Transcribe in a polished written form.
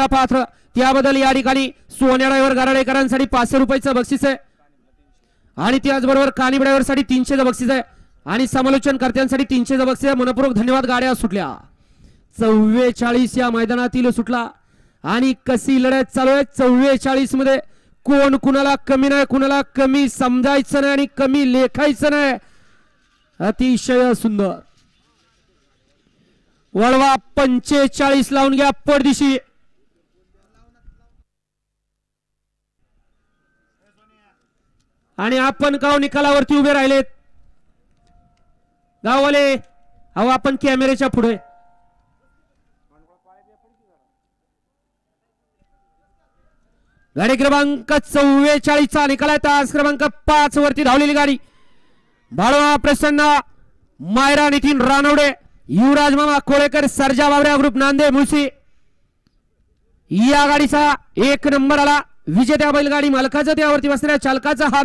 पात्र त्याबद्दल या ठिकाणी सोन्या ड्रायव्हर गाराडेकरांसाठी 500 रुपयाचं बक्षीस आहे आणि त्याचबरोबर कानी ड्रायव्हरसाठी 300चं बक्षीस आहे आणि समालोचनकर्त्यांसाठी 300चं बक्षीस आहे. मनपूर्वक धन्यवाद. गाड्या सुटल्या 44 या मैदानातील सुटला आणि कशी लढत चालू आहे 44 मध्ये. कोण कुणाला कमी नाही, कुणाला कमी समजायचं नाही आणि कमी लेखायचं नाही. अतिशय सुंदर. वळवा 45 लावून घ्या पडदिशी. आणि आपण गाव निकालावरती उभे राहिलेत. गाववाले अहो आपण कॅमेऱ्याच्या पुढे. गाडी क्रमांक 44 चा निकाल आहे. तास क्रमांक 5 वरती धावलेली गाडी बाळवा प्रसन्न, मायरा नितीन रानवडे, युवराज मामा कोळेकर, सर्जा बाबऱ्या ग्रुप नांदेड मुळशी. या गाडीचा 1 नंबर आला. विजेत्या बैलगाडी मालकाचा त्यावरती बसणाऱ्या चालकाचा हार्दिक